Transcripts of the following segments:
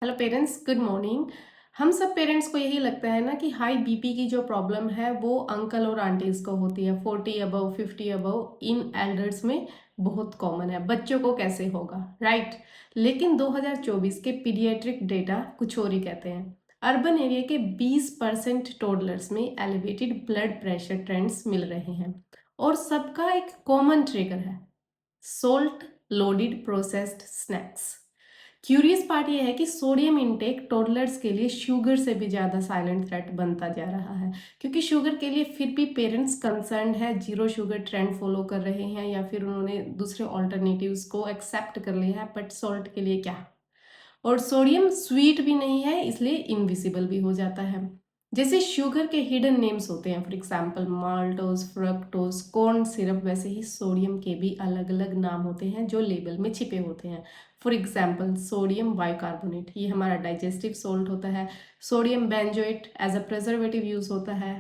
Hello parents, good morning. हम सब parents को यही लगता है ना कि हाई बीपी की जो प्रॉब्लम है वो अंकल और आंटीज को होती है। 40 अबव 50 अबव इन एल्डर्स में बहुत कॉमन है। बच्चों को कैसे होगा, राइट? लेकिन 2024 के पीडियाट्रिक डेटा कुछ और ही कहते हैं। अर्बन एरिया के 20% टोडलर्स में एलिवेटेड ब्लड प्रेशर ट्रेंड्स मिल रहे हैं और सबका एक कॉमन ट्रिगर है, salt loaded processed snacks. Curious part ये है कि सोडियम इनटेक टोडलर्स के लिए शुगर से भी ज़्यादा साइलेंट थ्रेट बनता जा रहा है, क्योंकि शुगर के लिए फिर भी पेरेंट्स कंसर्न है, जीरो शुगर ट्रेंड फॉलो कर रहे हैं या फिर उन्होंने दूसरे ऑल्टरनेटिव्स को एक्सेप्ट कर लिया है, बट सॉल्ट के लिए क्या। और सोडियम स्वीट भी नहीं है, इसलिए इनविजिबल भी हो जाता है। जैसे शुगर के हिडन नेम्स होते हैं, for example maltose, fructose, corn syrup, वैसे ही सोडियम के भी अलग अलग नाम होते हैं जो लेबल में छिपे होते हैं। फॉर एग्जाम्पल सोडियम बाइकार्बोनेट, ये हमारा डाइजेस्टिव सोल्ट होता है। Sodium benzoate as a preservative use होता है।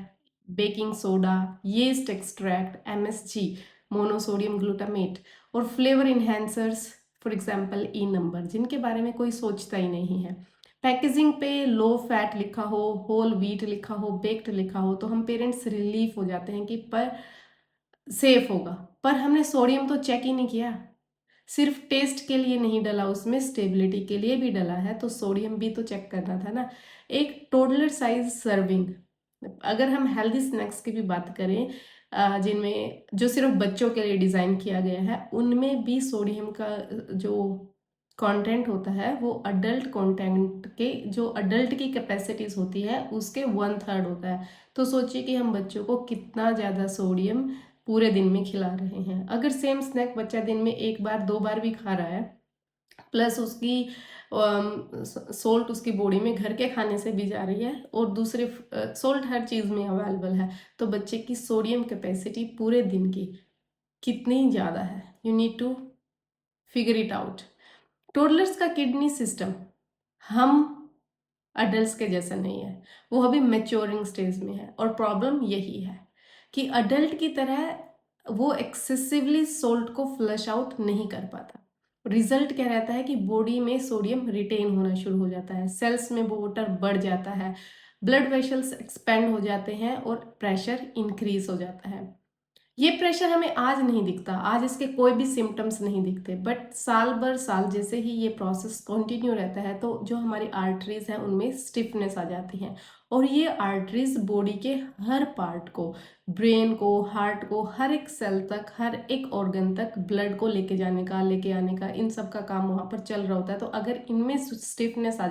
Baking soda, yeast extract, MSG, monosodium glutamate, और flavour enhancers, for example E number, जिनके बारे में कोई सोचता ही नहीं है। पैकेजिंग पे लो फैट लिखा हो, होल व्हीट लिखा हो, बेक्ड लिखा हो, तो हम पेरेंट्स रिलीफ हो जाते हैं कि पर सेफ होगा। पर हमने सोडियम तो चेक ही नहीं किया। सिर्फ टेस्ट के लिए नहीं डला, उसमें स्टेबिलिटी के लिए भी डला है, तो सोडियम भी तो चेक करना था ना। एक टोडलर साइज सर्विंग, अगर हम हेल्दी स्नैक्स की भी बात करें, जिनमें जो सिर्फ बच्चों के लिए डिज़ाइन किया गया है, उनमें भी सोडियम का जो कंटेंट होता है वो अडल्ट कंटेंट के, जो अडल्ट की कैपेसिटीज होती है उसके 1/3 होता है। तो सोचिए कि हम बच्चों को कितना ज़्यादा सोडियम पूरे दिन में खिला रहे हैं। अगर सेम स्नैक बच्चा दिन में एक बार दो बार भी खा रहा है, प्लस उसकी सोल्ट उसकी बॉडी में घर के खाने से भी जा रही है, और दूसरे सोल्ट हर चीज़ में अवेलेबल है, तो बच्चे की सोडियम कैपेसिटी पूरे दिन की कितनी ज़्यादा है। You need to figure it out. Toddlers का किडनी सिस्टम हम अडल्ट्स के जैसा नहीं है, वो अभी मेच्योरिंग स्टेज में है, और प्रॉब्लम यही है कि अडल्ट की तरह वो एक्सेसिवली सोल्ट को फ्लश आउट नहीं कर पाता। रिजल्ट क्या रहता है कि बॉडी में सोडियम रिटेन होना शुरू हो जाता है, सेल्स में वाटर बढ़ जाता है, ब्लड वेसल्स एक्सपेंड हो जाते हैं और प्रेशर इंक्रीज हो जाता है। ये प्रेशर हमें आज नहीं दिखता, आज इसके कोई भी सिम्टम्स नहीं दिखते, बट साल भर साल जैसे ही ये प्रोसेस कंटिन्यू रहता है तो जो हमारी आर्टरीज हैं उनमें स्टिफनेस आ जाती है, और ये आर्टरीज बॉडी के हर पार्ट को, ब्रेन को, हार्ट को, हर एक सेल तक, हर एक ऑर्गन तक ब्लड को लेके जाने का, लेके आने का, इन सब का काम वहाँ पर चल रहा होता है। तो अगर इनमें स्टिफनेस आ